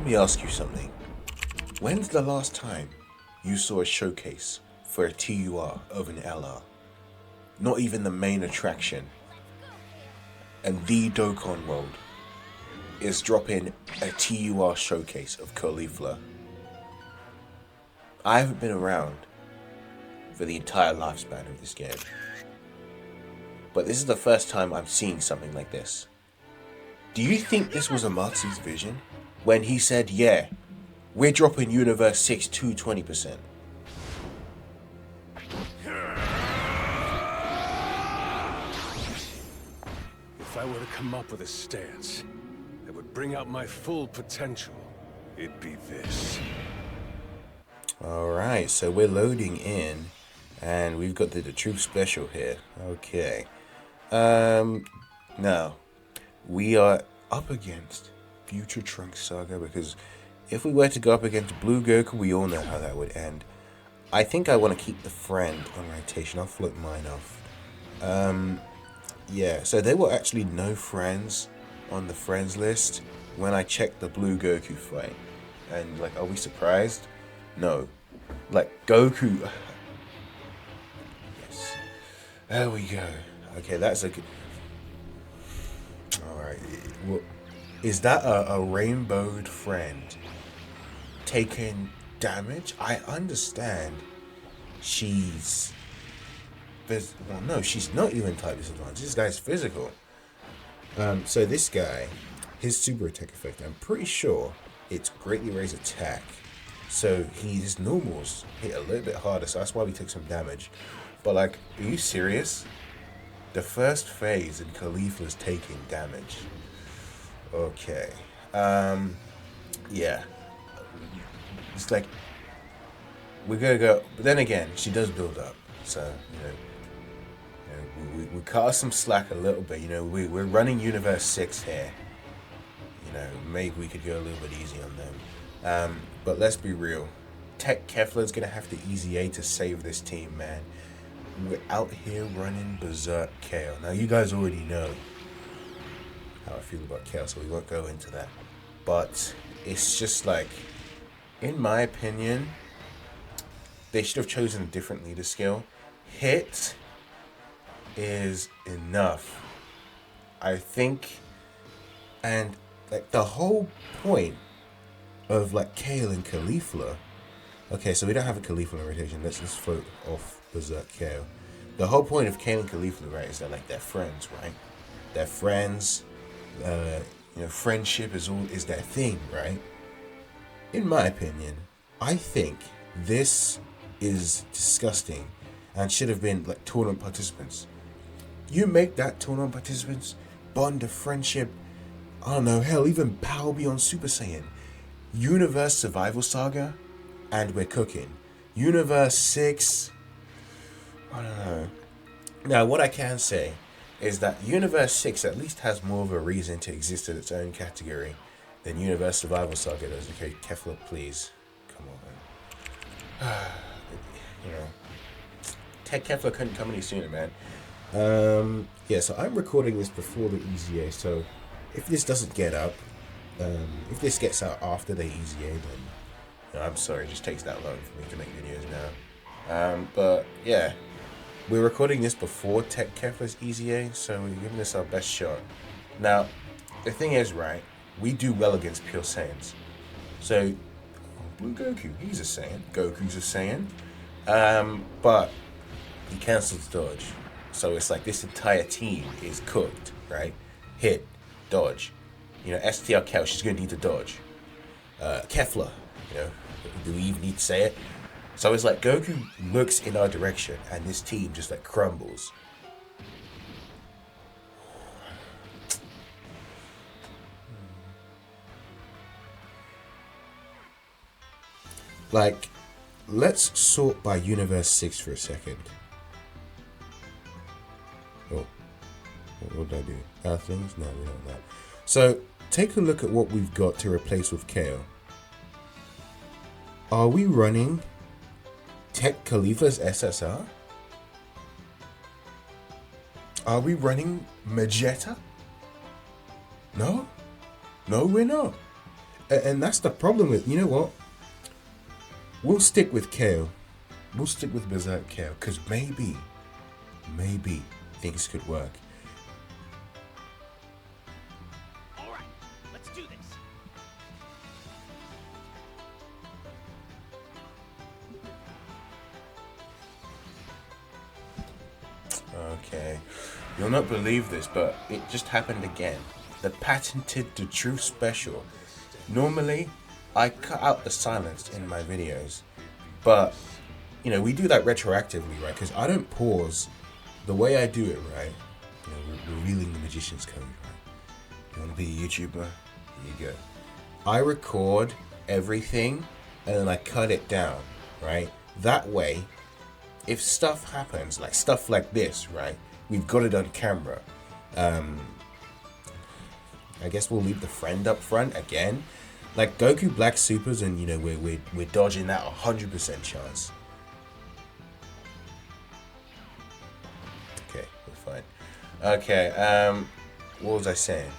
me ask you something. When's the last time you saw a showcase for a TUR of an LR? Not even the main attraction. And the Dokkan World is dropping a TUR showcase of kefla. I haven't been around for the entire lifespan of this game. But this is the first time I'm seeing something like this. Do you think this was Amatsu's vision? When he said, yeah, we're dropping Universe 6 to 20%. If I were to come up with a stance that would bring out my full potential, it'd be this. Alright, so we're loading in, and we've got the Truth Special here. Okay. Now, we are up against Future Trunks Saga, because if we were to go up against Blue Goku, we all know how that would end. I think I want to keep the friend on rotation. I'll flip mine off. Yeah, so there were actually no friends on the friends list when I checked the Blue Goku fight. And, like, are we surprised? No. Like, Goku... Yes. There we go. Okay, that's a good... Alright. Well, is that a rainbowed friend taking damage? I understand she's... Well, no, she's not even type disadvantage. This guy's physical. So this guy, his super attack effect, I'm pretty sure it's greatly raised attack. So his normals hit a little bit harder, so that's why we took some damage. But like, are you serious? The first phase in Kefla's taking damage. Okay. Yeah. It's like, we're gonna go, but then again, she does build up. So, we cut her some slack a little bit. We're running Universe 6 here. Maybe we could go a little bit easy on them. But let's be real. Tech Kefla's going to have to easy A to save this team, man. We're out here running Berserk KO. Now, you guys already know how I feel about KO, so we won't go into that. But it's just like, in my opinion, they should have chosen a different leader skill. Hit is enough, I think. And like the whole point of like Kale and Kefla. Okay, so we don't have a Kefla rotation. Let's just float off Berserk Kale. The whole point of Kale and Kefla, right, is that like they're friends, right? They're friends. Friendship is their thing, right? In my opinion, I think this is disgusting and should have been like tournament participants. You make that tournament participants bond of friendship. I don't know, hell, even Power Beyond Super Saiyan. Universe Survival Saga, and we're cooking. Universe 6, I don't know. Now, what I can say is that Universe 6 at least has more of a reason to exist in its own category than Universe Survival Saga does. Okay, Kefla, please. Come on, man. Tech Kefla couldn't come any sooner, man. Yeah, so I'm recording this before the EZA, so if this doesn't get up, if this gets out after the EZA, then I'm sorry, it just takes that long for me to make videos now. But yeah, we're recording this before Tech Kefla's EZA, so we're giving this our best shot. Now, the thing is, right, we do well against pure Saiyans. So, Blue Goku, he's a Saiyan. Goku's a Saiyan. But he cancels dodge. So it's like this entire team is cooked, right? Hit, dodge. STR Cal, she's going to need to dodge. Kefla, do we even need to say it? So it's like Goku looks in our direction and this team just like crumbles. Like, let's sort by Universe 6 for a second. Oh, what did I do? Earthlings? No, we don't have that. So, take a look at what we've got to replace with KO. Are we running Tech Kefla's SSR? Are we running Magetta? No? No, we're not. And that's the problem with, you know what? We'll stick with Kale. We'll stick with Berserk Kale, because maybe things could work. All right, let's do this. Okay. You'll not believe this, but it just happened again. The patented The Truth special. Normally, I cut out the silence in my videos, but you know, we do that retroactively, right? Because I don't pause. The way I do it, right? You know, we're revealing the magician's code, right? You want to be a YouTuber? Here you go. I record everything and then I cut it down, right? That way, if stuff happens, like stuff like this, right? We've got it on camera. I guess we'll leave the friend up front again. Like Goku Black Supers, and you know, we're dodging that 100% chance. Okay, we're fine. Okay, what was I saying?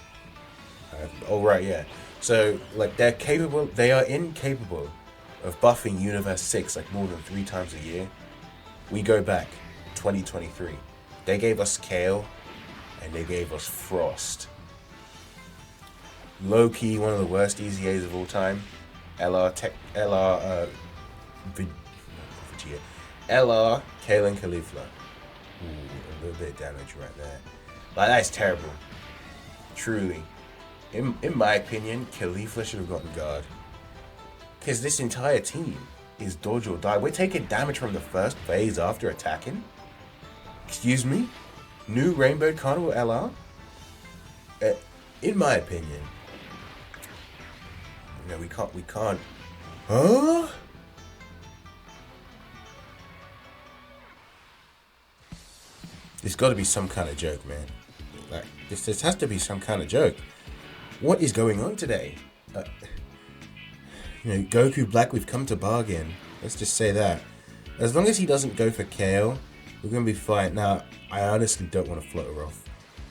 Oh right, yeah. So like they are incapable of buffing Universe 6 like more than 3 times a year. We go back 2023. They gave us Kale and they gave us Frost. Low-key, one of the worst EZAs of all time. LR, Kale and Kefla. Ooh, a little bit of damage right there. Like, that's terrible. Truly. In my opinion, Kefla should have gotten guard. Because this entire team is dodge or die. We're taking damage from the first phase after attacking? Excuse me? New Rainbow Carnival LR? In my opinion, you know, we can't. Huh? There's got to be some kind of joke, man. Like, this has to be some kind of joke. What is going on today? You know, Goku Black, we've come to bargain. Let's just say that. As long as he doesn't go for Kale, we're going to be fine. Now, I honestly don't want to float her off.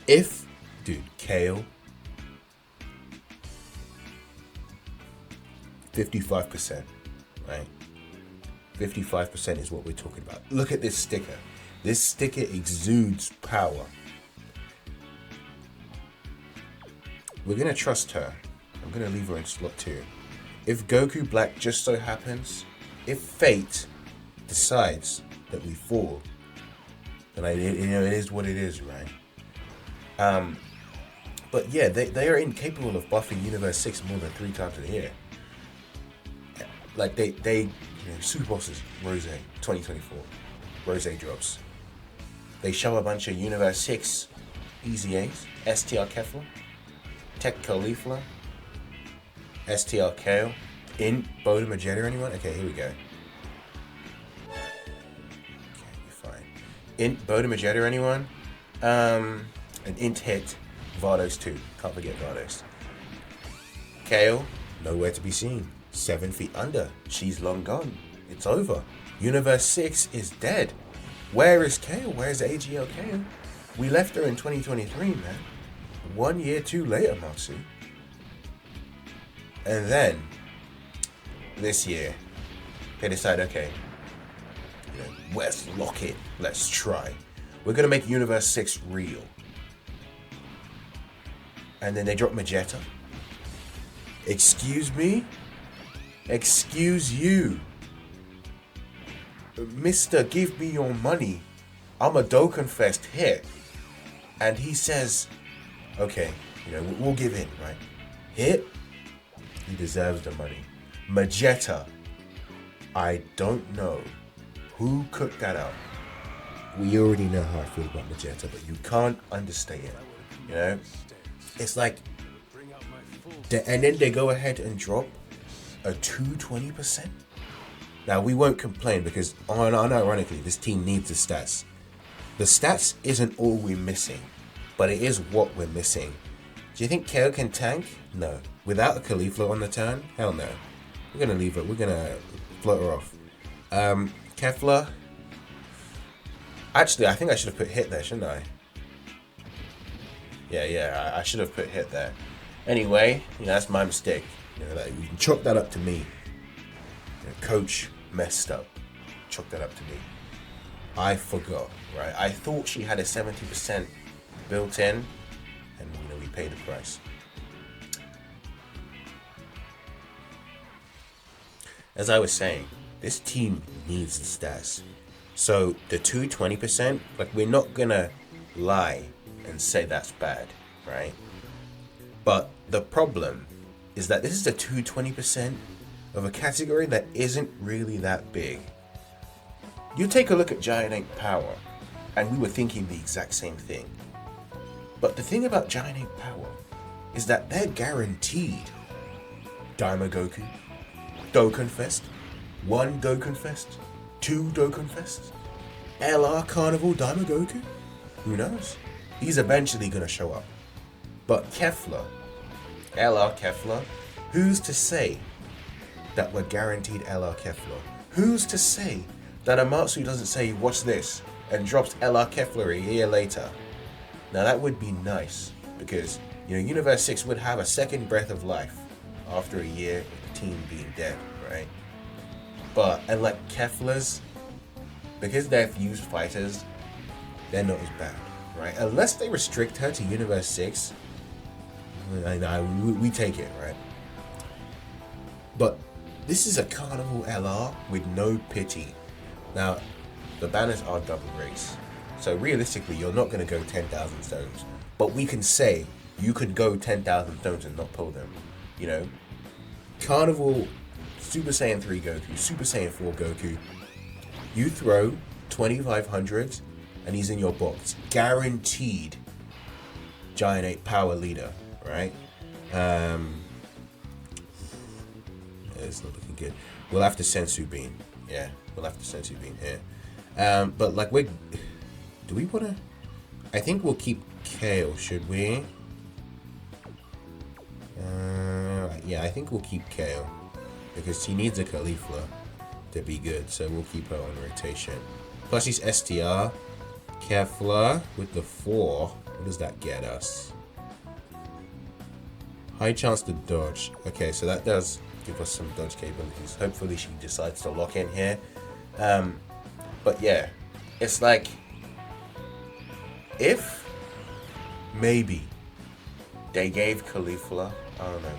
If, dude, Kale, 55%, right? 55% is what we're talking about. Look at this sticker. This sticker exudes power. We're going to trust her. I'm going to leave her in slot 2. If Goku Black just so happens, if fate decides that we fall, then it is what it is, right? But yeah, they are incapable of buffing Universe 6 more than 3 times a year. Like they you know, Super Bosses, Rose, 2024, Rose drops. They show a bunch of Universe 6 EZAs, STR Kefla, Tech Kefla, STR Kale, Int Boda Magetta, anyone? Okay, here we go. Okay, you're fine. Int Boda Magetta, anyone? An Int hit, Vardos 2. Can't forget Vardos. Kale, nowhere to be seen. 7 feet under. She's long gone. It's over. Universe 6 is dead. Where is Kale? Where's AGL Kale? We left her in 2023, man. 1 year too later, Matsu. And then, this year, they decide, okay, you know, let's lock it. Let's try. We're going to make Universe 6 real. And then they drop Magetta. Excuse me? Excuse you. Mister, give me your money. I'm a Dokkan-fest hit. And he says, okay, you know, we'll give in, right? Hit? He deserves the money. Magetta. I don't know who cooked that up. We already know how I feel about Magetta, but you can't understand it. You know? It's like, and then they go ahead and drop a 220%. Now, we won't complain because, unironically, this team needs the stats. The stats isn't all we're missing, but it is what we're missing. Do you think Kale can tank? No. Without a Kefla on the turn? Hell no. We're going to leave her. We're going to float her off. Kefla. Actually, I think I should have put hit there, shouldn't I? Yeah, I should have put hit there. Anyway, that's my mistake. You know, like, you can chalk that up to me. You know, coach messed up. Chalk that up to me. I forgot, right? I thought she had a 70% built in, and we paid the price. As I was saying, this team needs the stats. So the 220%, like, we're not gonna lie and say that's bad, right? But the problem is that this is the 220% of a category that isn't really that big. You take a look at Giant 8 Power, and we were thinking the exact same thing. But the thing about Giant 8 Power is that they're guaranteed Daima Goku, Dokkan Fest, 1 Dokkan Fest, 2 Dokkan Fest, LR Carnival Daima Goku. Who knows? He's eventually gonna show up. But Kefla, LR Kefla, who's to say that we're guaranteed LR Kefla? Who's to say that Amatsu doesn't say, watch this, and drops LR Kefla a year later? Now that would be nice, because, Universe 6 would have a second breath of life after a year of the team being dead, right? But, and like Kefla's, because they're fused fighters, they're not as bad, right? Unless they restrict her to Universe 6, we take it, right? But this is a Carnival LR with no pity. Now, the banners are double race. So realistically, you're not going to go 10,000 stones. But we can say you could go 10,000 stones and not pull them. Carnival, Super Saiyan 3 Goku, Super Saiyan 4 Goku. You throw 2,500 and he's in your box. Guaranteed Giant 8 Power leader, right? It's not looking good. We'll have to Sensu Bean. Yeah, we'll have to Sensu Bean here. But like do we want to? I think we'll keep Kale, should we? Yeah, I think we'll keep Kale because he needs a Kefla to be good, so we'll keep her on rotation. Plus she's STR. Kefla with the 4. What does that get us? High chance to dodge. Okay, so that does give us some dodge capabilities. Hopefully she decides to lock in here. But yeah, it's like, if maybe they gave Kefla, I don't know,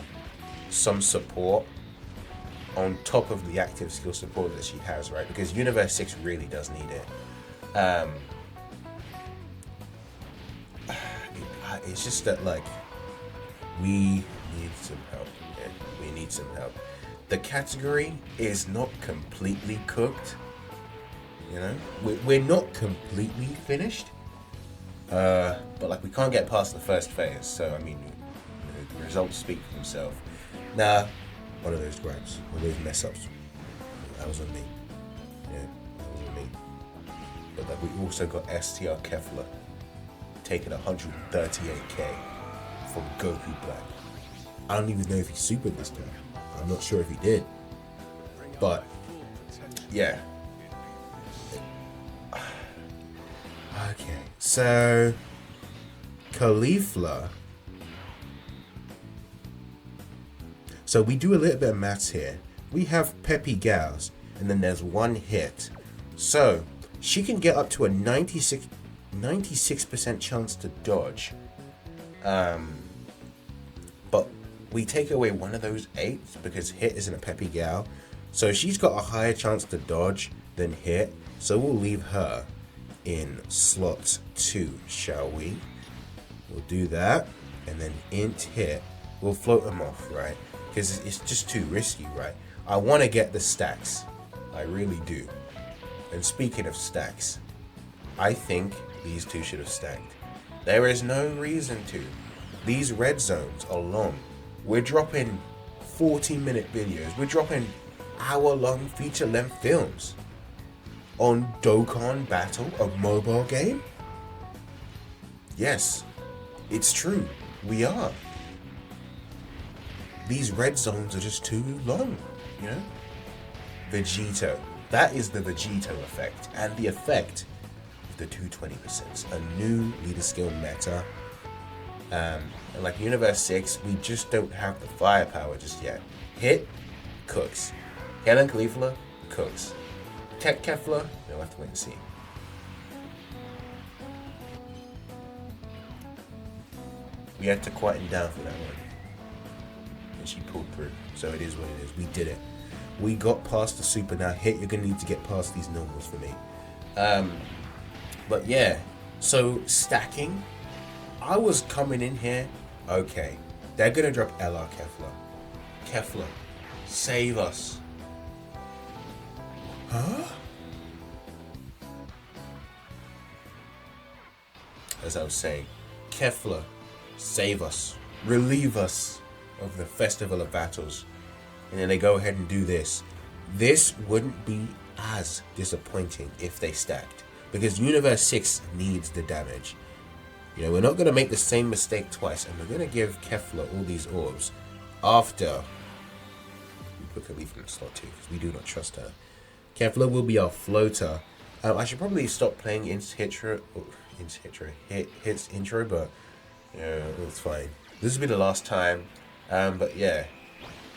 some support on top of the active skill support that she has, right? Because Universe 6 really does need it. It's just that, like, we need some help. Yeah, we need some help. The category is not completely cooked. We're not completely finished. But like, we can't get past the first phase. So I mean, the results speak for themselves. Nah, one of those gripes, one of those mess ups. That was on me. Yeah, that was on me. But like, we also got STR Kefla taking 138k from Goku Black. I don't even know if he supered this time. I'm not sure if he did. But yeah. Okay, so Kefla. So we do a little bit of maths here. We have Peppy Gals, and then there's 1 hit. So she can get up to a 96% chance to dodge. But we take away one of those 8s because hit isn't a Peppy Gal. So she's got a higher chance to dodge than hit. So we'll leave her in slot 2, shall we? We'll do that, and then int hit. We'll float them off, right? Because it's just too risky, right? I want to get the stacks. I really do. And speaking of stacks, I think these two should have stacked. There is no reason to. These red zones are long. We're dropping 40-minute videos. We're dropping hour-long feature-length films on Dokkan Battle, a mobile game? Yes, it's true. We are. These red zones are just too long, Vegito. That is the Vegito effect. And the effect of the 220%. A new leader skill meta. And like Universe 6, we just don't have the firepower just yet. Hit, cooks. Helen Kefla, cooks. Tech Kefla, we'll have to wait and see. We had to quieten down for that one. And she pulled through. So it is what it is. We did it. We got past the super now. Hit, you're going to need to get past these normals for me. But yeah. So stacking. I was coming in here. Okay. They're going to drop LR Kefla. Kefla. Save us. Huh? As I was saying. Kefla. Save us. Relieve us of the Festival of Battles. And then they go ahead and do this. This wouldn't be as disappointing if they stacked. Because Universe 6 needs the damage. You know, we're not going to make the same mistake twice. And we're going to give Kefla all these orbs after we put Khalifa in slot 2. Because we do not trust her. Kefla will be our floater. I should probably stop playing Hits intro. But yeah, it's fine. This will be the last time. But yeah.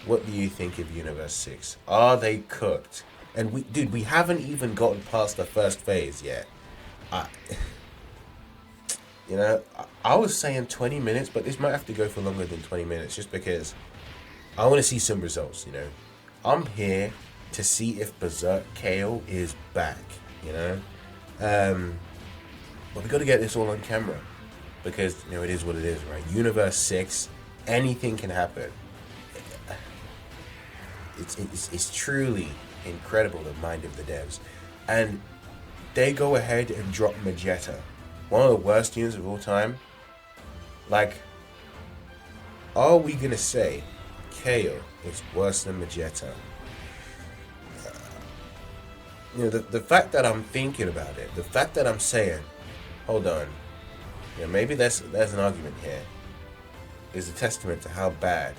What do you think of Universe 6? Are they cooked? And we haven't even gotten past the first phase yet. I was saying 20 minutes, but this might have to go for longer than 20 minutes just because I want to see some results, you know. I'm here to see if Berserk KO is back, you know. But we got to get this all on camera because, you know, it is what it is, right? Universe 6, anything can happen. It's truly incredible, the mind of the devs. And they go ahead and drop Magetta, one of the worst units of all time. Like, are we gonna say KO is worse than Magetta? You know, the fact that I'm thinking about it, the fact that I'm saying, hold on, you know, maybe there's an argument here, is a testament to how bad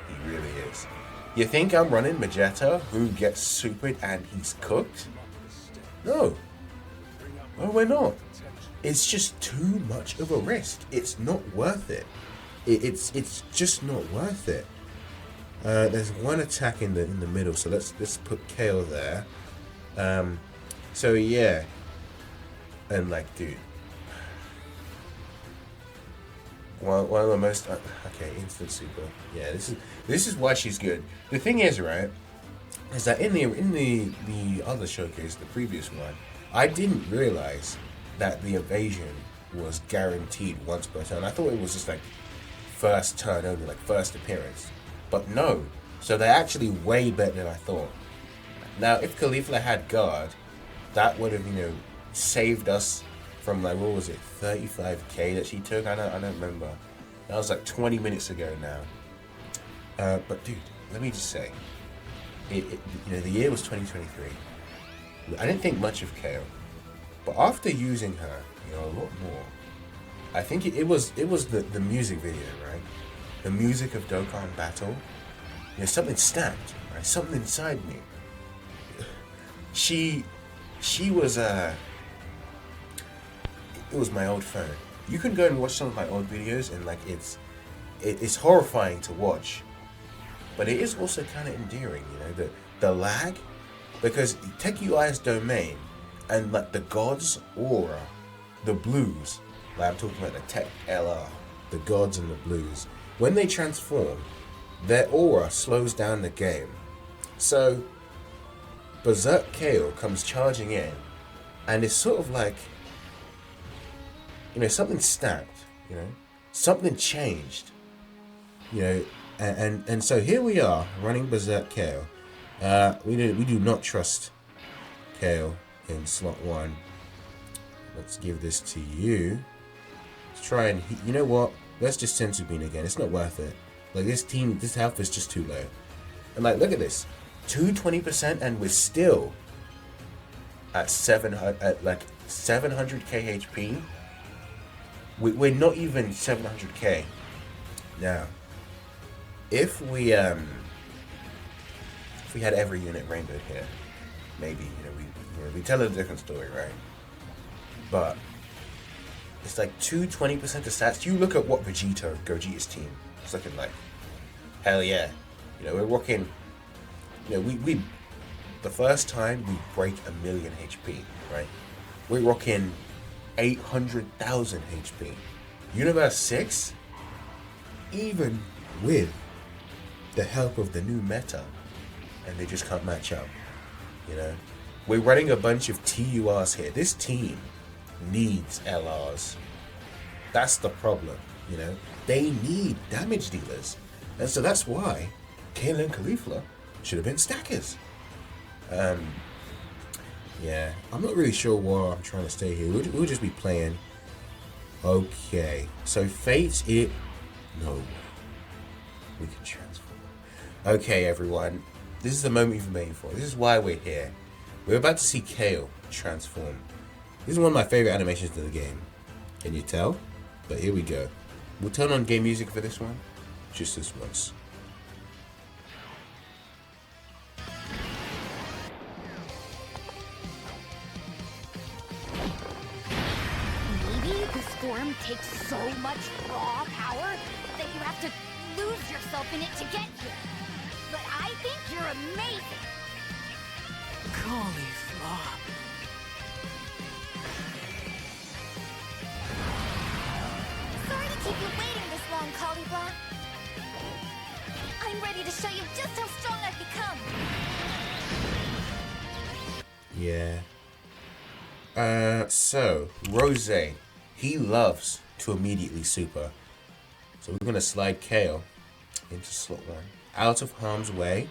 he really is. You think I'm running Magetta, who gets supered and he's cooked? No. No, we're not. It's just too much of a risk. It's not worth it. It's just not worth it. There's one attack in the middle, so let's put KO there. So yeah. And like, dude. One of the most okay, instant super. Yeah, this is why she's good. The thing is, right, is that in the other showcase, the previous one, I didn't realize that the evasion was guaranteed once per turn. I thought it was just like first turn only, like first appearance. But no. So they're actually way better than I thought. Now, if Khalifa had guard, that would have, you know, saved us from, like, what was it, 35k that she took? I don't remember. That was like 20 minutes ago now. But dude, let me just say, you know, the year was 2023. I didn't think much of KO, but after using her, you know, a lot more, I think it was the music video, right? The music of Dokkan Battle. You know, something snapped, right? Something inside me. She was it was my old phone. You can go and watch some of my old videos, and like it's horrifying to watch, but it is also kind of endearing. You know, the lag, because take UI's domain and like the gods aura, the blues. Like I'm talking about the Tech LR, the gods and the blues. When they transform, their aura slows down the game. So Berserk KO comes charging in, and it's sort of like, you know, something snapped, you know, something changed, you know, and so here we are running Berserk KO. We do not trust KO in slot 1. Let's give this to you. Let's try and, you know what? Let's just send Sabine again. It's not worth it. Like this health is just too low. And like, look at this, 220%, and we're still at 700 HP. We're not even 700k now. If we had every unit rainbowed here, maybe, you know, we tell a different story, right? But It's like 220% of stats. You look at what Gogeta's team is looking like. Hell yeah. You know, we're rocking. You know, we the first time we break 1,000,000 HP, right? We're rocking 800,000 HP. Universe 6, even with the help of the new meta, and they just can't match up. You know, we're running a bunch of TURs here. This team needs LRs. That's the problem. You know, they need damage dealers, and so that's why Kale and kefla should have been stackers. Yeah, I'm not really sure why I'm trying to stay here. We'll just be playing. Okay, so Fate's it. No, we can transform. Okay, everyone, this is the moment you've been waiting for. This is why we're here. We're about to see Kale transform. This is one of my favorite animations of the game. Can you tell? But here we go. We'll turn on game music for this one. Just this once. Maybe this form takes so much raw power that you have to lose yourself in it to get here. But I think you're amazing. Cauliflower. Sorry to keep you waiting this long, Cauliflower. I'm ready to show you just how strong I've become. Yeah. So Rose, he loves to immediately super. So we're gonna slide Kale into slot 1, out of harm's way.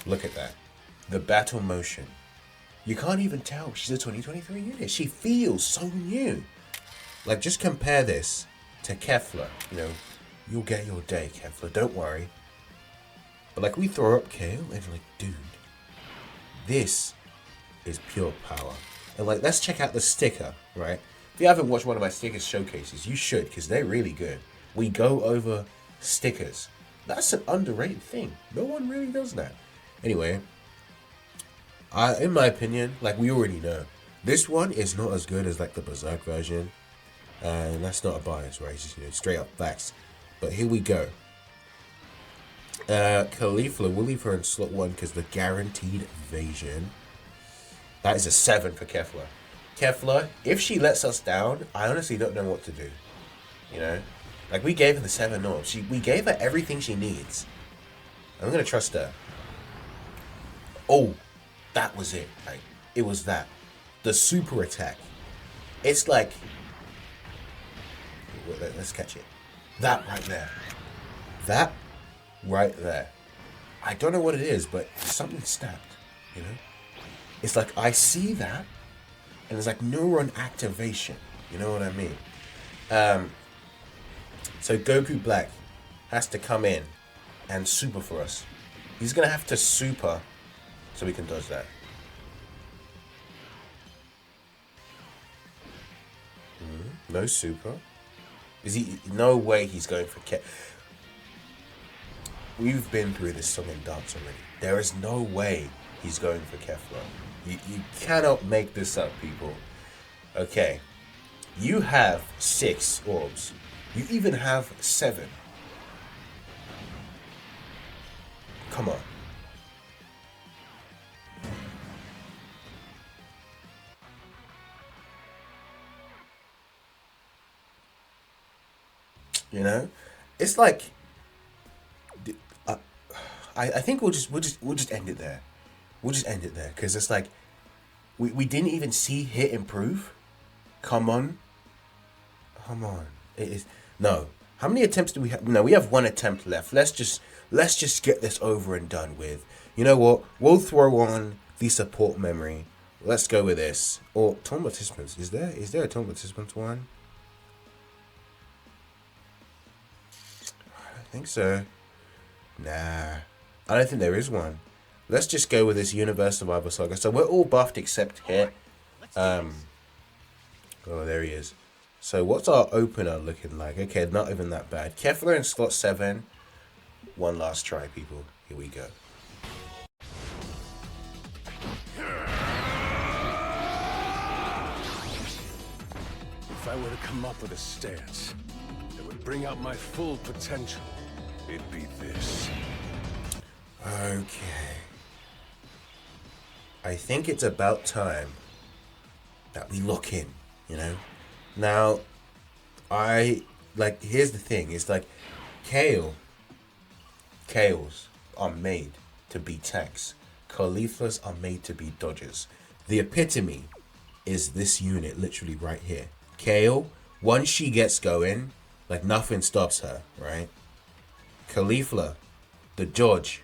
Look at that, the battle motion. You can't even tell she's a 2023 unit. She feels so new. Like, just compare this to Kefla. You know, you'll get your day, Kefla. Don't worry. But like, we throw up Kale and like, dude, this is pure power. And like, let's check out the sticker, right? If you haven't watched one of my stickers showcases, you should, because they're really good. We go over stickers. That's an underrated thing. No one really does that. Anyway, in my opinion, like, we already know, this one is not as good as like the Berserk version. And that's not a bias, right? It's just, you know, straight up facts. But here we go. Kefla, we'll leave her in slot 1 because the guaranteed evasion. That is a 7 for Kefla. Kefla, if she lets us down, I honestly don't know what to do. You know? Like, we gave her the 7 orbs. We gave her everything she needs. I'm going to trust her. Oh, that was it. Like, it was that. The super attack. It's like... Let's catch it. That right there. That right there. I don't know what it is, but something snapped, you know? It's like, I see that, and it's like neuron activation. You know what I mean? So Goku Black has to come in and super for us. He's going to have to super so we can dodge that. No super. Is he? No way he's going for We've been through this song and dance already. There is no way he's going for Kefla. You cannot make this up, people. Okay. You have 6 orbs. You even have 7. Come on. You know, it's like, I think we'll just end it there. We'll just end it there because it's like, we didn't even see hit improve. Come on. It is no. How many attempts do we have? No, we have 1 attempt left. Let's just get this over and done with. You know what? We'll throw on the support memory. Let's go with this. Or tournament participants. Is there a tournament participants one? I think so. Nah, I don't think there is one. Let's just go with this Universe Survival Saga. So we're all buffed except Hit. Oh, there he is. So what's our opener looking like? Okay, not even that bad. Kefla in slot 7. One last try, people. Here we go. If If I were to come up with a stance that would bring out my full potential, it'd be this. Okay. I think it's about time that we lock in, you know? Now, here's the thing, it's like, Kales are made to be tanks. Cauliflowers are made to be dodgers. The epitome is this unit literally right here. Kale, once she gets going, like nothing stops her, right? Cauliflower, the dodge.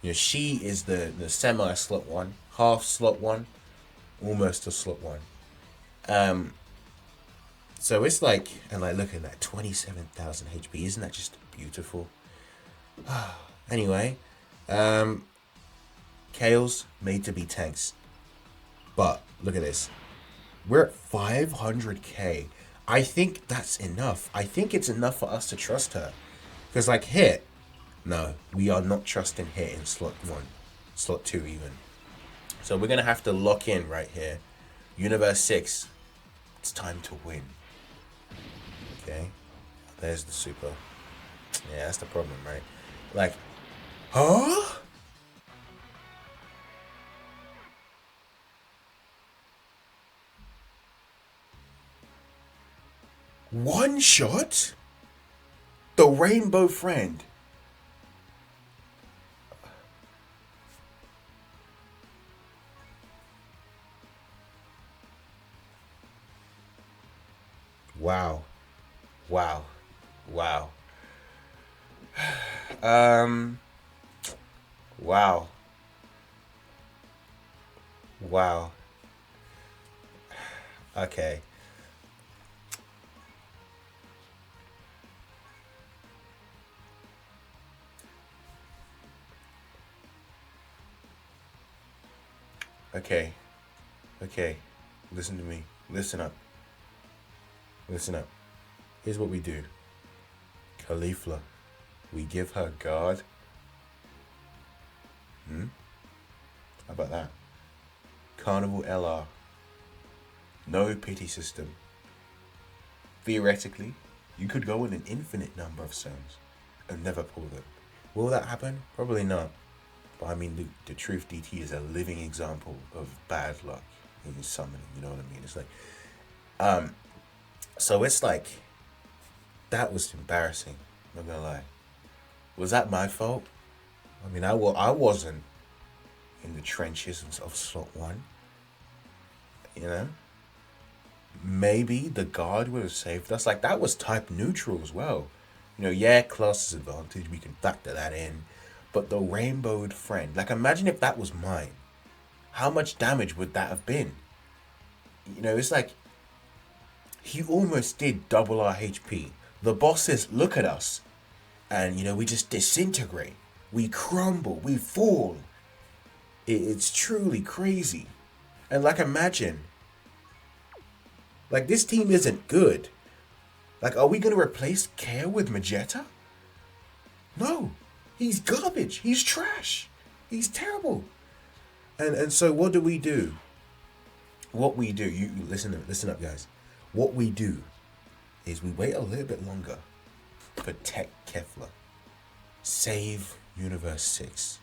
You know, she is the semi-slot one, half slot one, almost a slot one. So it's like, and like, look at that, 27,000 HP. Isn't that just beautiful? Anyway, Kales made to be tanks. But look at this. We're at 500k. I think that's enough. I think it's enough for us to trust her. Because like Hit, no, we are not trusting Hit in slot 1, slot 2 even. So we're going to have to lock in right here. Universe 6, it's time to win. Okay, there's the super. Yeah, that's the problem, right? Like, huh? One shot? The rainbow friend. Wow. Wow. Wow. Wow. Wow. Okay. Okay. Okay. Listen to me. Listen up. Listen up. Here's what we do. Cauliflower. We give her guard. How about that? Carnival LR. No pity system. Theoretically, you could go in an infinite number of zones and never pull them. Will that happen? Probably not. But I mean, the Truth DT is a living example of bad luck in summoning, you know what I mean? It's like, so it's like, that was embarrassing, I'm not gonna lie. Was that my fault? I mean, I wasn't in the trenches of slot 1, you know? Maybe the guard would have saved us. Like, that was type neutral as well. You know, yeah, class advantage, we can factor that in. But the rainbowed friend, like, imagine if that was mine. How much damage would that have been? You know, it's like, he almost did double our HP. The bosses look at us, and, you know, we just disintegrate. We crumble, we fall. It's truly crazy. And, like, imagine, like, this team isn't good. Like, are we going to replace Kale with Magetta? No. He's garbage. He's trash. He's terrible. And so what do? What we do, you listen up, guys. What we do is we wait a little bit longer. Protect Kefla. Save Universe 6.